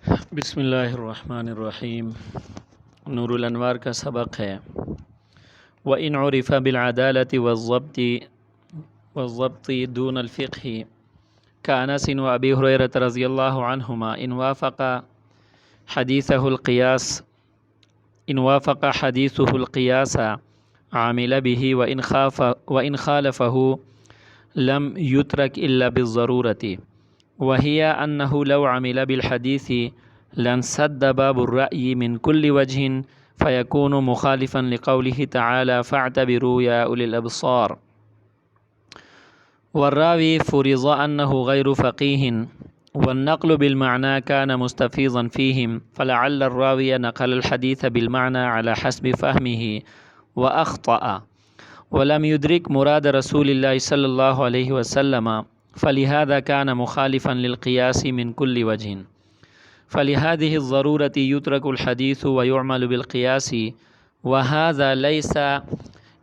بسم اللہ الرحمن الرحیم۔ نور الانوار کا سبق ہے وَإِنْ عُرِفَ بِالْعَدَالَةِ وَالضَّبْطِ دُونَ الْفِقْهِ كَأَنَسٍ وَأَبِي هُرَيْرَةَ رضی اللہ عنہما إن وافق حدیثه القیاس عامل به وإن خالفه لم يترك إلا بالضرورة وهي أنه لو عمل بالحديث لانسد باب الرأي من كل وجه فيكون مخالفا لقوله تعالى فاعتبروا يا أولي الأبصار. والراوي فرض أنه غير فقيه والنقل بالمعنى كان مستفيضا فيهم فلعل الراوي نقل الحديث بالمعنى على حسب فهمه وأخطأ ولم يدرك مراد رسول الله صلى الله عليه وسلم فلهذا كان مخالفا للقياس من كل وجه فلهذه الضرورة يترك الحديث ويعمل بالقياس وهذا ليس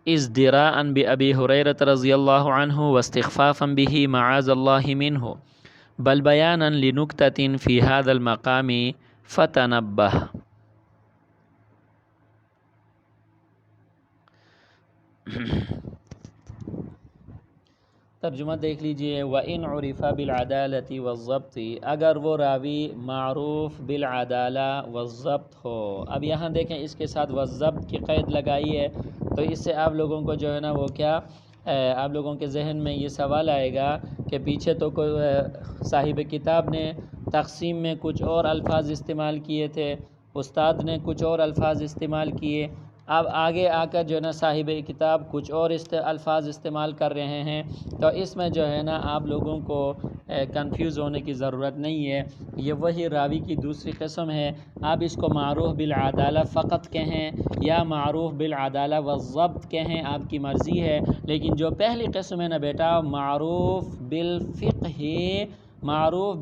ازدراء بأبي هريرة رضي الله عنه واستخفافا به معاذ الله منه بل بيانا لنكتة في هذا المقام فتنبه. ترجمہ دیکھ لیجئے وَإِنْ عُرِفَ بِالْعَدَالَةِ وَالضَّبْطِ اگر وہ راوی معروف بالعدالہ والضبط ہو. اب یہاں دیکھیں اس کے ساتھ والضبط کی قید لگائی ہے تو اس سے آپ لوگوں کو جو ہے نا وہ کیا آپ لوگوں کے ذہن میں یہ سوال آئے گا کہ پیچھے تو کوئی صاحب کتاب نے تقسیم میں کچھ اور الفاظ استعمال کیے تھے، استاد نے کچھ اور الفاظ استعمال کیے، اب آگے آ کر جو ہے نا صاحب کتاب کچھ اور الفاظ استعمال کر رہے ہیں. تو اس میں جو ہے نا آپ لوگوں کو کنفیوز ہونے کی ضرورت نہیں ہے. یہ وہی راوی کی دوسری قسم ہے. آپ اس کو معروف بالعدالہ فقط کہیں یا معروف بالعدالہ والضبط کہیں، آپ کی مرضی ہے. لیکن جو پہلی قسم ہے نا بیٹا معروف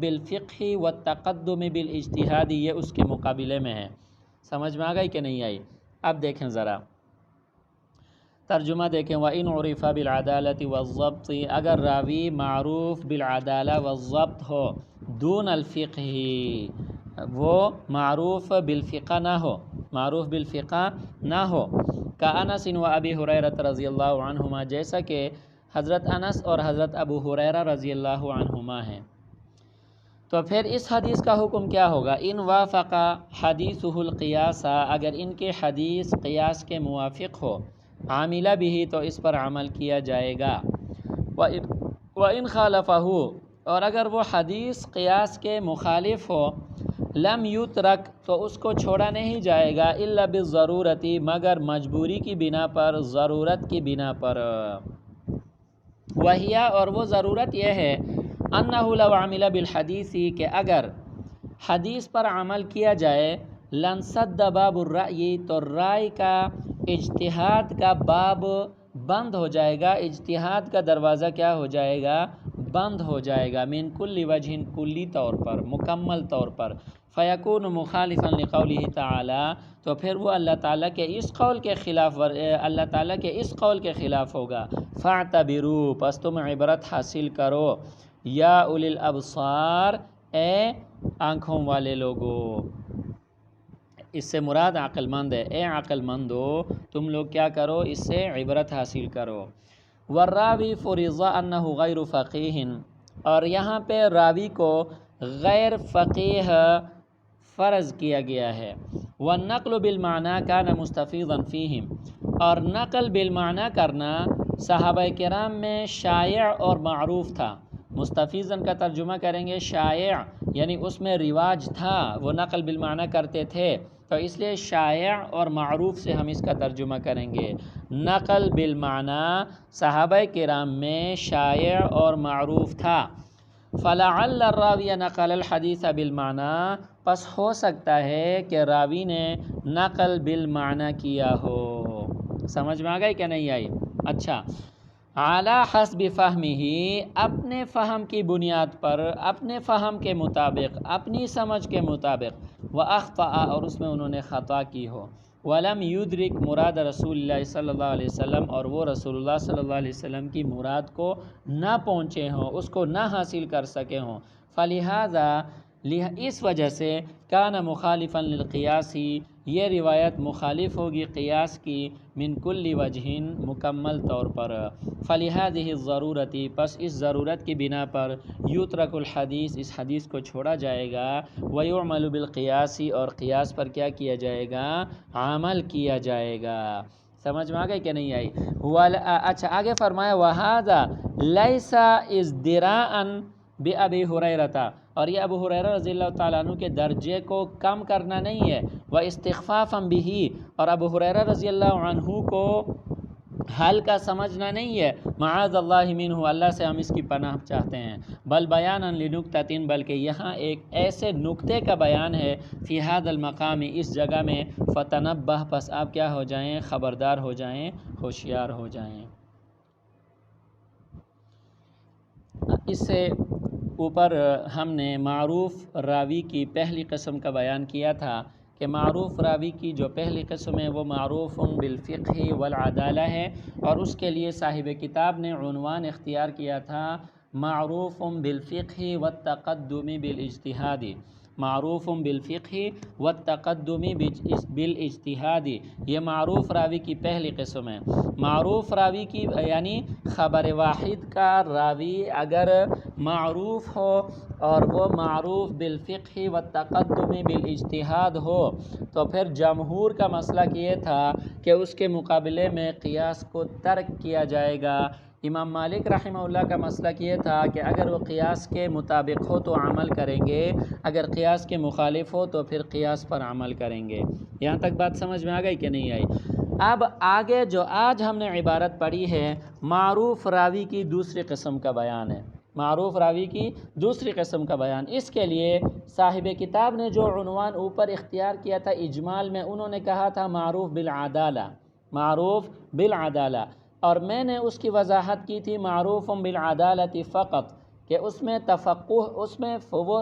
بالفقہ والتقدم بالاجتہاد، یہ اس کے مقابلے میں ہے. سمجھ میں آ گئی کہ نہیں آئی؟ اب دیکھیں ذرا ترجمہ دیکھیں وَإِنْ عُرِفَ بِالْعَدَالَةِ وَالضَّبْطِ اگر راوی معروف بالعدالہ والضبط ہو دون الفقہ، وہ معروف بالفقہ نہ ہو، معروف بالفقہ نہ ہو. کأنس وأبی ہریرہ رضی اللہ عنہما، جیسا کہ حضرت انس اور حضرت ابو ہریرہ رضی اللہ عنہما ہیں. تو پھر اس حدیث کا حکم کیا ہوگا؟ ان وافق حدیثہ القیاس اگر ان کے حدیث قیاس کے موافق ہو، عاملہ بھی تو اس پر عمل کیا جائے گا. وَإِنْ خَالَفَهُ اور اگر وہ حدیث قیاس کے مخالف ہو، لم یترک تو اس کو چھوڑا نہیں جائے گا، الا بالضرورت مگر مجبوری کی بنا پر، ضرورت کی بنا پر. وہیا اور وہ ضرورت یہ ہے انہ لو عمل بالحدیث کہ اگر حدیث پر عمل کیا جائے، لنسد باب الرأی تو رائے کا اجتہاد کا باب بند ہو جائے گا، اجتہاد کا دروازہ کیا ہو جائے گا؟ بند ہو جائے گا. من کل وجہ کلی طور پر، مکمل طور پر. فیکون مخالفا لقولہ تعالی تو پھر وہ اللہ تعالیٰ کے اس قول کے خلاف ہوگا. فاعتبروا پس تم عبرت حاصل کرو، یا اولی الابصار اے آنکھوں والے لوگو. اس سے مراد عقل مند ہے. اے عقل مندو تم لوگ کیا کرو؟ اس سے عبرت حاصل کرو. والراوی فرض انہ غیر فقیہ اور یہاں پہ راوی کو غیر فقیہ فرض کیا گیا ہے. والنقل بالمعنی کان مستفیضا فیہم اور نقل بالمعنی کرنا صحابہ کرام میں شائع اور معروف تھا. مستفیضاً کا ترجمہ کریں گے شائع، یعنی اس میں رواج تھا، وہ نقل بالمعنی کرتے تھے، تو اس لیے شائع اور معروف سے ہم اس کا ترجمہ کریں گے. نقل بالمعنی صحابہ کرام میں شائع اور معروف تھا. فلعل الراوی نقل الحدیث بالمعنی پس ہو سکتا ہے کہ راوی نے نقل بالمعنی کیا ہو. سمجھ میں آ گئی کہ نہیں آئی؟ اچھا، اعلی حسب فہمہ اپنے فہم کی بنیاد پر، اپنے فہم کے مطابق، اپنی سمجھ کے مطابق، واخطأ اور اس میں انہوں نے خطا کی ہو. ولم یدرک مراد رسول اللہ صلی اللہ علیہ وسلم اور وہ رسول اللہ صلی اللہ علیہ وسلم کی مراد کو نہ پہنچے ہوں، اس کو نہ حاصل کر سکے ہوں. فلہذا اس وجہ سے کان مخالفا للقیاسی، یہ روایت مخالف ہوگی قیاس کی، من کل وجہ، مکمل طور پر، فلہذہ الضرورتی، پس اس ضرورت کی بنا پر، یترک الحدیث، اس حدیث کو چھوڑا جائے گا، ویعمل بالقیاسی، اور قیاس پر کیا کیا جائے گا؟ عمل کیا جائے گا۔ سمجھ میں آ گئی کہ نہیں آئی؟ اچھا آگے فرمایا وہذا لیس ازدراء بأبی ہریرہ، اور یہ ابو ہریرہ رضی اللہ تعالیٰ عنہ کے درجے کو کم کرنا نہیں ہے، واستخفافا بہ، اور ابو ہریرہ رضی اللہ عنہ کو ہلکا سمجھنا نہیں ہے، معاذ اللہ منہ، اللہ سے ہم اس کی پناہ چاہتے ہیں، بل بیانا لنکتۃ، بلکہ یہاں ایک ایسے نکتے کا بیان ہے، فی ھذا المقام، اس جگہ میں، فتنبہ، پس آپ کیا ہو جائیں؟ خبردار ہو جائیں، ہوشیار ہو جائیں۔ اس سے اوپر ہم نے معروف راوی کی پہلی قسم کا بیان کیا تھا کہ معروف راوی کی جو پہلی قسم ہے وہ معروف بالفقہ والعدالہ ہے، اور اس کے لیے صاحب کتاب نے عنوان اختیار کیا تھا معروف بالفقہ والتقدم بالاجتہاد، معروف بالفقہ والتقدم بالاجتہاد، یہ معروف راوی کی پہلی قسم ہے۔ معروف راوی کی یعنی خبر واحد کا راوی اگر معروف ہو اور وہ معروف بالفقہ والتقدم بالاجتہاد ہو تو پھر جمہور کا مسلک یہ تھا کہ اس کے مقابلے میں قیاس کو ترک کیا جائے گا۔ امام مالک رحمہ اللہ کا مسلک یہ تھا کہ اگر وہ قیاس کے مطابق ہو تو عمل کریں گے، اگر قیاس کے مخالف ہو تو پھر قیاس پر عمل کریں گے۔ یہاں تک بات سمجھ میں آ گئی کہ نہیں آئی؟ اب آگے جو آج ہم نے عبارت پڑھی ہے معروف راوی کی دوسری قسم کا بیان ہے، معروف راوی کی دوسری قسم کا بیان۔ اس کے لیے صاحب کتاب نے جو عنوان اوپر اختیار کیا تھا اجمال میں، انہوں نے کہا تھا معروف بالعدالہ، معروف بالعدالہ، اور میں نے اس کی وضاحت کی تھی معروف بالعدالۃ فقط، کہ اس میں تفقہ، اس میں وہ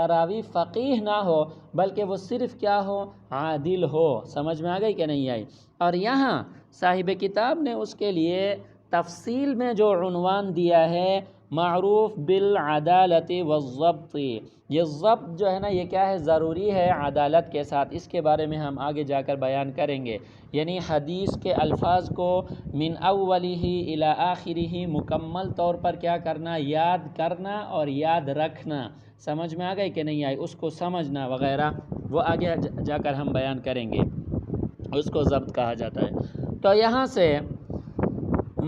راوی فقیہ نہ ہو بلکہ وہ صرف کیا ہو؟ عادل ہو۔ سمجھ میں آ گئی کہ نہیں آئی؟ اور یہاں صاحب کتاب نے اس کے لیے تفصیل میں جو عنوان دیا ہے معروف بالعدالت والضبط، یہ ضبط جو ہے نا یہ کیا ہے؟ ضروری ہے عدالت کے ساتھ، اس کے بارے میں ہم آگے جا کر بیان کریں گے، یعنی حدیث کے الفاظ کو من اولہ الی آخرہ مکمل طور پر کیا کرنا؟ یاد کرنا اور یاد رکھنا۔ سمجھ میں آ گئی کہ نہیں آئی؟ اس کو سمجھنا وغیرہ وہ آگے جا کر ہم بیان کریں گے، اس کو ضبط کہا جاتا ہے۔ تو یہاں سے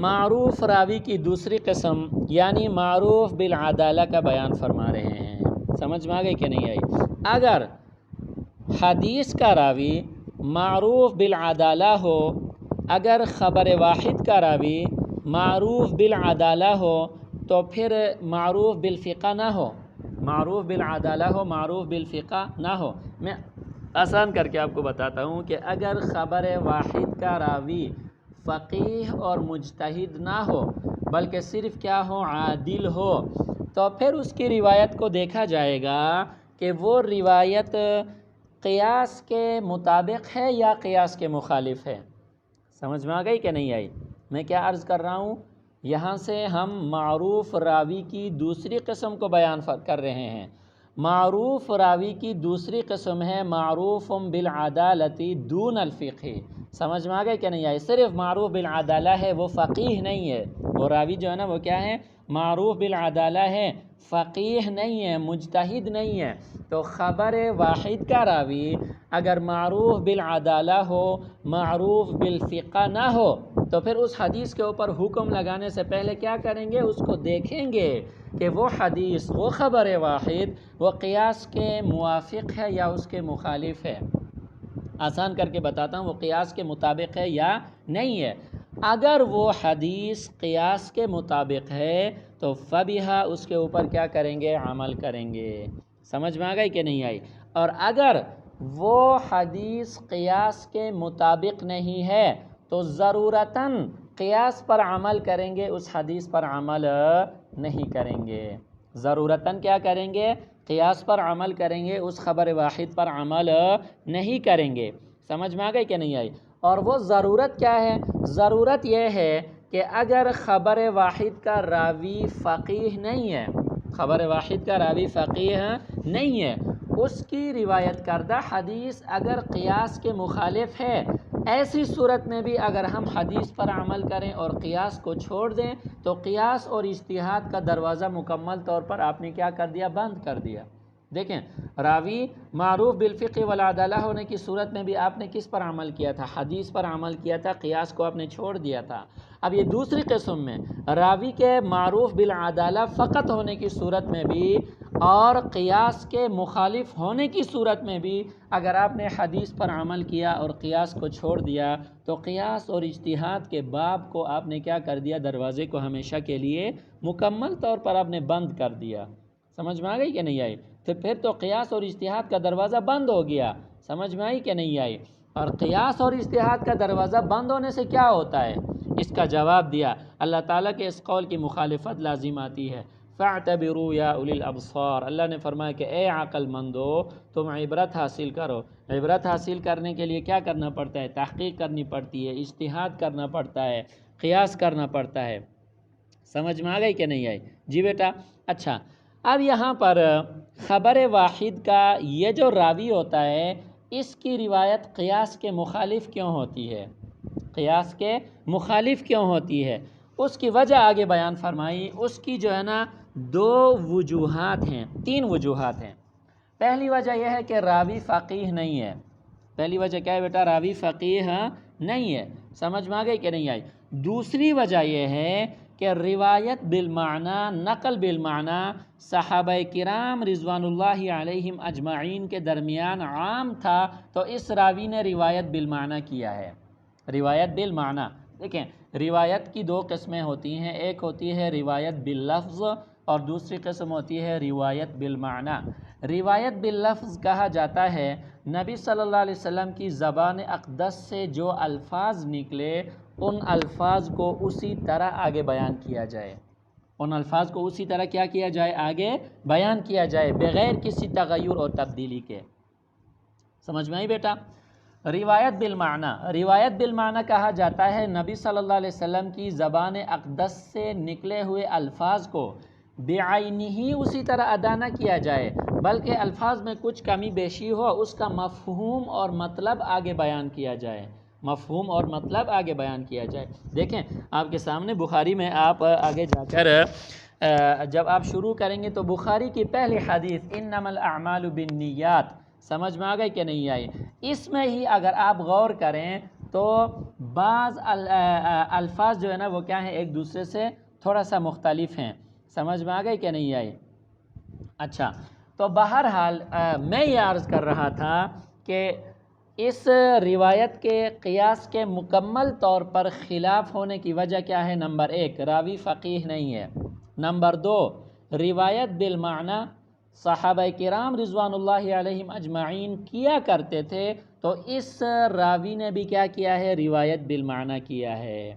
معروف راوی کی دوسری قسم یعنی معروف بالعدالہ کا بیان فرما رہے ہیں۔ سمجھ میں آ گئی کہ نہیں آئی؟ اگر حدیث کا راوی معروف بالعدالہ ہو، اگر خبر واحد کا راوی معروف بالعدالہ ہو تو پھر معروف بالفقہ نہ ہو، معروف بالعدالہ ہو، معروف بالفقہ نہ ہو۔ میں آسان کر کے آپ کو بتاتا ہوں کہ اگر خبر واحد کا راوی فقیہ اور مجتہد نہ ہو بلکہ صرف کیا ہو؟ عادل ہو، تو پھر اس کی روایت کو دیکھا جائے گا کہ وہ روایت قیاس کے مطابق ہے یا قیاس کے مخالف ہے۔ سمجھ میں آ گئی کہ نہیں آئی؟ میں کیا عرض کر رہا ہوں؟ یہاں سے ہم معروف راوی کی دوسری قسم کو بیان کر رہے ہیں۔ معروف راوی کی دوسری قسم ہے معروف بالعدالت دون الفقہ۔ سمجھ میں آ گئی کہ نہیں آئی؟ صرف معروف بالعدالہ ہے، وہ فقیہ نہیں ہے، وہ راوی جو ہے نا وہ کیا ہے؟ معروف بالعدالہ ہے، فقیہ نہیں ہے، مجتہد نہیں ہے۔ تو خبر واحد کا راوی اگر معروف بالعدالہ ہو، معروف بالفقہ نہ ہو تو پھر اس حدیث کے اوپر حکم لگانے سے پہلے کیا کریں گے؟ اس کو دیکھیں گے کہ وہ حدیث، وہ خبر واحد وہ قیاس کے موافق ہے یا اس کے مخالف ہے۔ آسان کر کے بتاتا ہوں، وہ قیاس کے مطابق ہے یا نہیں ہے۔ اگر وہ حدیث قیاس کے مطابق ہے تو فبہا، اس کے اوپر کیا کریں گے؟ عمل کریں گے۔ سمجھ میں آ گئی کہ نہیں آئی؟ اور اگر وہ حدیث قیاس کے مطابق نہیں ہے تو ضرورتاً قیاس پر عمل کریں گے، اس حدیث پر عمل نہیں کریں گے۔ ضرورتاً کیا کریں گے؟ قیاس پر عمل کریں گے، اس خبر واحد پر عمل نہیں کریں گے۔ سمجھ میں آ گئی کہ نہیں آئی؟ اور وہ ضرورت کیا ہے؟ ضرورت یہ ہے کہ اگر خبر واحد کا راوی فقیہ نہیں ہے، خبر واحد کا راوی فقیہ نہیں ہے، اس کی روایت کردہ حدیث اگر قیاس کے مخالف ہے، ایسی صورت میں بھی اگر ہم حدیث پر عمل کریں اور قیاس کو چھوڑ دیں تو قیاس اور اجتہاد کا دروازہ مکمل طور پر آپ نے کیا کر دیا؟ بند کر دیا۔ دیکھیں، راوی معروف بالفقہ والعدالہ ہونے کی صورت میں بھی آپ نے کس پر عمل کیا تھا؟ حدیث پر عمل کیا تھا، قیاس کو آپ نے چھوڑ دیا تھا۔ اب یہ دوسری قسم میں راوی کے معروف بالعدالہ فقط ہونے کی صورت میں بھی اور قیاس کے مخالف ہونے کی صورت میں بھی اگر آپ نے حدیث پر عمل کیا اور قیاس کو چھوڑ دیا تو قیاس اور اجتہاد کے باب کو آپ نے کیا کر دیا؟ دروازے کو ہمیشہ کے لیے مکمل طور پر آپ نے بند کر دیا۔ سمجھ میں آ گئی کہ نہیں آئی؟ تو پھر تو قیاس اور اجتہاد کا دروازہ بند ہو گیا۔ سمجھ میں آئی کہ نہیں آئی؟ اور قیاس اور اجتہاد کا دروازہ بند ہونے سے کیا ہوتا ہے؟ اس کا جواب دیا، اللہ تعالیٰ کے اس قول کی مخالفت لازم آتی ہے۔ فَاعْتَبِرُوا يَا أُولِي الْأَبْصَارِ، اللہ نے فرمایا کہ اے عقل مندو تم عبرت حاصل کرو۔ عبرت حاصل کرنے کے لیے کیا کرنا پڑتا ہے؟ تحقیق کرنی پڑتی ہے، اجتہاد کرنا پڑتا ہے، قیاس کرنا پڑتا ہے۔ سمجھ میں آ گئی کہ نہیں آئی؟ جی بیٹا۔ اچھا، اب یہاں پر خبر واحد کا یہ جو راوی ہوتا ہے اس کی روایت قیاس کے مخالف کیوں ہوتی ہے؟ قیاس کے مخالف کیوں ہوتی ہے؟ اس کی وجہ آگے بیان فرمائی۔ اس کی جو ہے نا دو وجوہات ہیں، تین وجوہات ہیں۔ پہلی وجہ یہ ہے کہ راوی فقیہ نہیں ہے۔ پہلی وجہ کیا ہے بیٹا؟ راوی فقیہ نہیں ہے۔ سمجھ میں آ گئی کہ نہیں آئی؟ دوسری وجہ یہ ہے کہ روایت بالمعنی، نقل بالمعنی صحابہ کرام رضوان اللہ علیہم اجمعین کے درمیان عام تھا، تو اس راوی نے روایت بالمعنی کیا ہے۔ روایت بالمعنی، دیکھیں روایت کی دو قسمیں ہوتی ہیں، ایک ہوتی ہے روایت باللفظ اور دوسری قسم ہوتی ہے روایت بالمعنی۔ روایت باللفظ کہا جاتا ہے نبی صلی اللہ علیہ وسلم کی زبان اقدس سے جو الفاظ نکلے ان الفاظ کو اسی طرح آگے بیان کیا جائے، ان الفاظ کو اسی طرح کیا کیا جائے؟ آگے بیان کیا جائے بغیر کسی تغیر اور تبدیلی کے۔ سمجھ میں آئی بیٹا؟ روایت بالمعنی، روایت بالمعنی کہا جاتا ہے نبی صلی اللہ علیہ وسلم کی زبان اقدس سے نکلے ہوئے الفاظ کو بعینہ ہی اسی طرح ادا نہ کیا جائے بلکہ الفاظ میں کچھ کمی بیشی ہو، اس کا مفہوم اور مطلب آگے بیان کیا جائے، مفہوم اور مطلب آگے بیان کیا جائے۔ دیکھیں آپ کے سامنے بخاری میں آپ آگے جا کر جب آپ شروع کریں گے تو بخاری کی پہلی حدیث انما الاعمال بالنیات، سمجھ میں آ گئی کہ نہیں آئی؟ اس میں ہی اگر آپ غور کریں تو بعض الفاظ جو ہے نا وہ کیا ہیں؟ ایک دوسرے سے تھوڑا سا مختلف ہیں۔ سمجھ میں آ گئی کہ نہیں آئی؟ اچھا، تو بہرحال میں یہ عرض کر رہا تھا کہ اس روایت کے قیاس کے مکمل طور پر خلاف ہونے کی وجہ کیا ہے؟ نمبر ایک، راوی فقیہ نہیں ہے۔ نمبر دو، روایت بالمعنی صحابہ کرام رضوان اللہ علیہم اجمعین کیا کرتے تھے، تو اس راوی نے بھی کیا کیا ہے؟ روایت بالمعنی کیا ہے۔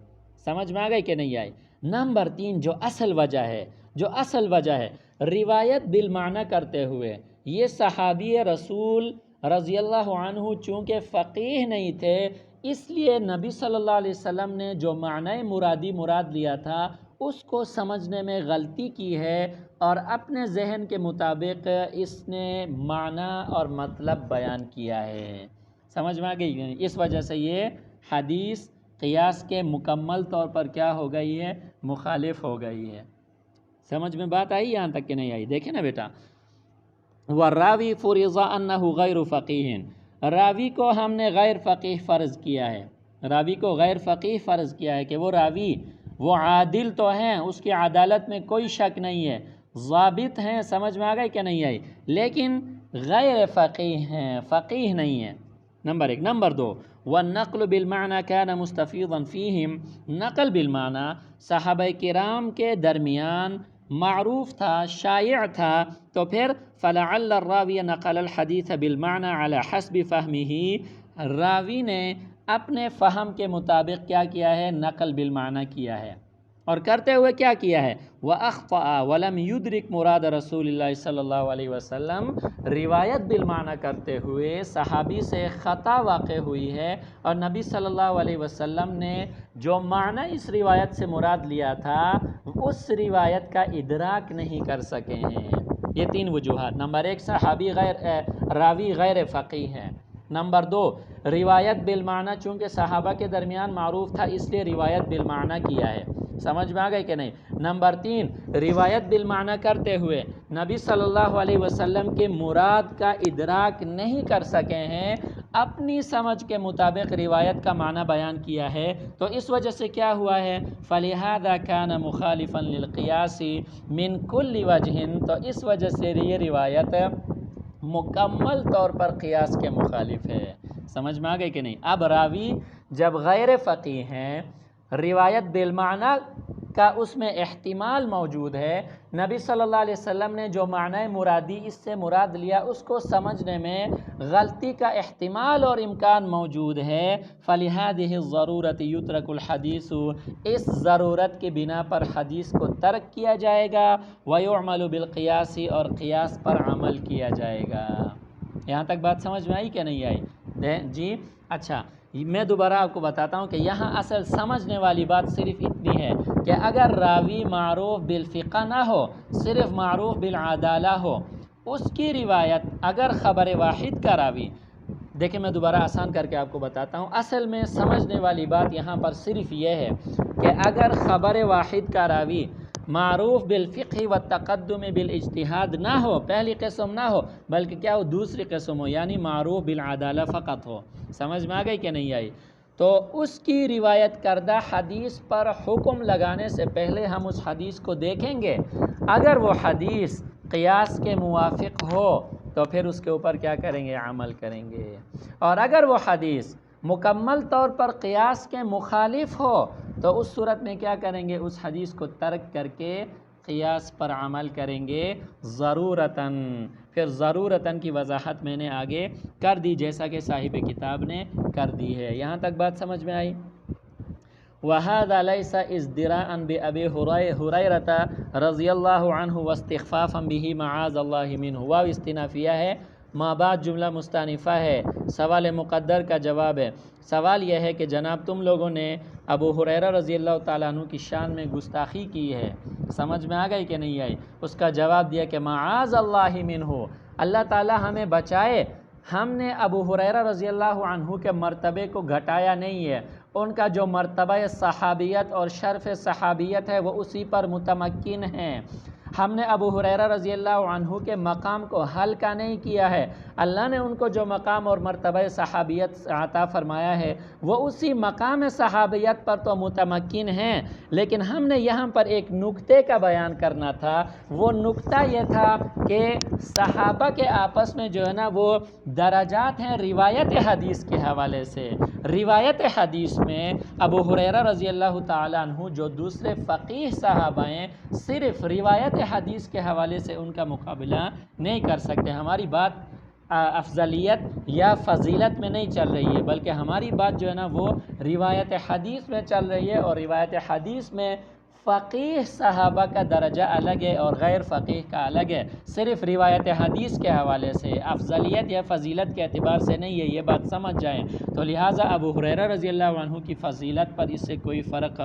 سمجھ میں آ گئی کہ نہیں آئی؟ نمبر تین، جو اصل وجہ ہے، جو اصل وجہ ہے روایت بالمعنی کرتے ہوئے یہ صحابی رسول رضی اللہ عنہ چونکہ فقیہ نہیں تھے، اس لیے نبی صلی اللہ علیہ وسلم نے جو معنی مراد لیا تھا اس کو سمجھنے میں غلطی کی ہے اور اپنے ذہن کے مطابق اس نے معنی اور مطلب بیان کیا ہے۔ سمجھ میں آ گئی؟ اس وجہ سے یہ حدیث قیاس کے مکمل طور پر کیا ہو گئی ہے؟ مخالف ہو گئی ہے۔ سمجھ میں بات آئی یہاں تک کہ نہیں آئی؟ دیکھیں نا بیٹا، والراوی فرض انہ غیر فقیہ، راوی کو ہم نے غیر فقیہ فرض کیا ہے، راوی کو غیر فقیہ فرض کیا ہے کہ وہ راوی وہ عادل تو ہیں، اس کی عدالت میں کوئی شک نہیں ہے، ضابط ہیں، سمجھ میں آ گئی کہ نہیں آئی؟ لیکن غیر فقیہ ہیں، فقیہ نہیں ہیں، نمبر ایک۔ نمبر دو، والنقل بالمعنی کان مستفیضا فیہم، نقل بالمعنی صحابہ کرام کے درمیان معروف تھا، شائع تھا، تو پھر فلعل الراوی نقل الحدیث بالمعنی علی حسب فہمہ، راوی نے اپنے فہم کے مطابق کیا کیا ہے؟ نقل بالمعنی کیا ہے، اور کرتے ہوئے کیا کیا ہے؟ وَأَخْطَأَ وَلَمْ يُدْرِكْ مراد رسول اللہ صلی اللہ علیہ وسلم، روایت بالمعنی کرتے ہوئے صحابی سے خطا واقع ہوئی ہے اور نبی صلی اللہ علیہ وسلم نے جو معنی اس روایت سے مراد لیا تھا اس روایت کا ادراک نہیں کر سکے ہیں۔ یہ 3 وجوہات۔ نمبر 1 صحابی راوی غیر فقیہ ہے۔ نمبر 2 روایت بالمعنی، چونکہ صحابہ کے درمیان معروف تھا اس لیے روایت بالمعنی کیا ہے، سمجھ میں آ گئی کہ نہیں۔ نمبر 3 روایت بالمعنی کرتے ہوئے نبی صلی اللہ علیہ وسلم کے مراد کا ادراک نہیں کر سکے ہیں، اپنی سمجھ کے مطابق روایت کا معنی بیان کیا ہے، تو اس وجہ سے کیا ہوا ہے، فَلِهَذَا كَانَ مُخَالِفًا لِلْقِيَاسِ مِنْ كُلِّ وَجْهٍ، تو اس وجہ سے یہ روایت مکمل طور پر قیاس کے مخالف ہے، سمجھ میں آ گئی کہ نہیں۔ اب راوی جب غیر فقیہ ہیں، روایت بالمعنی کا اس میں احتمال موجود ہے، نبی صلی اللہ علیہ وسلم نے جو معنی مرادی اس سے مراد لیا اس کو سمجھنے میں غلطی کا احتمال اور امکان موجود ہے، فَلِهَذِهِ الضَّرُورَةِ يُتْرَكُ الْحَدِيثُ، اس ضرورت کی بنا پر حدیث کو ترک کیا جائے گا، وَيُعْمَلُ بِالْقِيَاسِ، اور قیاس پر عمل کیا جائے گا۔ یہاں تک بات سمجھ میں آئی کہ نہیں آئی؟ جی اچھا، میں دوبارہ آپ کو بتاتا ہوں کہ یہاں اصل سمجھنے والی بات صرف اتنی ہے کہ اگر راوی معروف بالفقہ نہ ہو، صرف معروف بالعدالہ ہو، اس کی روایت اگر خبر واحد کا راوی، دیکھیں میں دوبارہ آسان کر کے آپ کو بتاتا ہوں، اصل میں سمجھنے والی بات یہاں پر صرف یہ ہے کہ اگر خبر واحد کا راوی معروف بالفقہ والتقدم بالاجتہاد نہ ہو، پہلی قسم نہ ہو، بلکہ کیا ہو، دوسری قسم ہو، یعنی معروف بالعدالہ فقط ہو، سمجھ میں آ گئی کہ نہیں آئی، تو اس کی روایت کردہ حدیث پر حکم لگانے سے پہلے ہم اس حدیث کو دیکھیں گے، اگر وہ حدیث قیاس کے موافق ہو تو پھر اس کے اوپر کیا کریں گے، عمل کریں گے، اور اگر وہ حدیث مکمل طور پر قیاس کے مخالف ہو تو اس صورت میں کیا کریں گے، اس حدیث کو ترک کر کے قیاس پر عمل کریں گے ضرورتاً۔ پھر ضرورتاً کی وضاحت میں نے آگے کر دی جیسا کہ صاحب کتاب نے کر دی ہے۔ یہاں تک بات سمجھ میں آئی؟ وَهَذَا لَيْسَ ازْدِرَاءً بِأَبِي هُرَيْرَةَ رضی اللہ عنہ وَاسْتِخْفَافًا بِهِ مَعَاذَ اللَّهِ مِنْهُ، واو استنافیہ ہے، ما بعد جملہ مستانفہ ہے، سوال مقدر کا جواب ہے۔ سوال یہ ہے کہ جناب تم لوگوں نے ابو ہریرہ رضی اللہ تعالیٰ عنہ کی شان میں گستاخی کی ہے، سمجھ میں آ گئی کہ نہیں آئی؟ اس کا جواب دیا کہ معاذ اللہ منہ، اللہ تعالیٰ ہمیں بچائے، ہم نے ابو ہریرہ رضی اللہ عنہ کے مرتبے کو گھٹایا نہیں ہے، ان کا جو مرتبہ صحابیت اور شرف صحابیت ہے وہ اسی پر متمکن ہیں، ہم نے ابو ہریرہ رضی اللہ عنہ کے مقام کو ہلکا نہیں کیا ہے، اللہ نے ان کو جو مقام اور مرتبہ صحابیت عطا فرمایا ہے وہ اسی مقام صحابیت پر تو متمکن ہیں، لیکن ہم نے یہاں پر ایک نکتے کا بیان کرنا تھا، وہ نکتہ یہ تھا کہ صحابہ کے آپس میں جو ہے نا وہ درجات ہیں روایت حدیث کے حوالے سے، روایت حدیث میں ابو ہریرہ رضی اللہ تعالیٰ عنہ جو دوسرے فقیہ صحابہ ہیں صرف روایت حدیث کے حوالے سے ان کا مقابلہ نہیں کر سکتے۔ ہماری بات افضلیت یا فضیلت میں نہیں چل رہی ہے، بلکہ ہماری بات جو ہے نا وہ روایت حدیث میں چل رہی ہے، اور روایت حدیث میں فقیہ صحابہ کا درجہ الگ ہے اور غیر فقیہ کا الگ ہے، صرف روایت حدیث کے حوالے سے، افضلیت یا فضیلت کے اعتبار سے نہیں ہے، یہ بات سمجھ جائیں۔ تو لہٰذا ابو ہریرہ رضی اللہ عنہ کی فضیلت پر اس سے کوئی فرق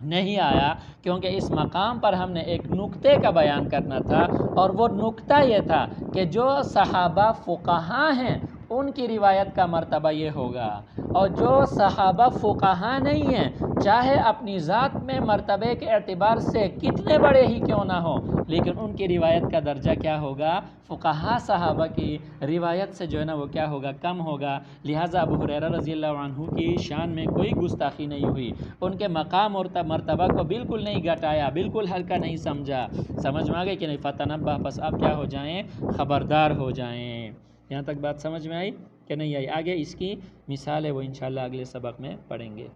نہیں آیا، کیونکہ اس مقام پر ہم نے ایک نکتے کا بیان کرنا تھا، اور وہ نکتہ یہ تھا کہ جو صحابہ فقہا ہیں ان کی روایت کا مرتبہ یہ ہوگا، اور جو صحابہ فقہا نہیں ہیں چاہے اپنی ذات میں مرتبے کے اعتبار سے کتنے بڑے ہی کیوں نہ ہوں، لیکن ان کی روایت کا درجہ کیا ہوگا، فقہا صحابہ کی روایت سے جو ہے نا وہ کیا ہوگا، کم ہوگا۔ لہٰذا ابو ہریرہ رضی اللہ عنہ کی شان میں کوئی گستاخی نہیں ہوئی، ان کے مقام اور مرتبہ کو بالکل نہیں گھٹایا، بالکل ہلکا نہیں سمجھا، سمجھ میں آ گئی کہ نہیں؟ فتنبہ، بس آپ کیا ہو جائیں، خبردار ہو جائیں۔ یہاں تک بات سمجھ میں آئی کہ نہیں آئی؟ آگے اس کی مثال ہے وہ انشاءاللہ اگلے سبق میں پڑھیں گے۔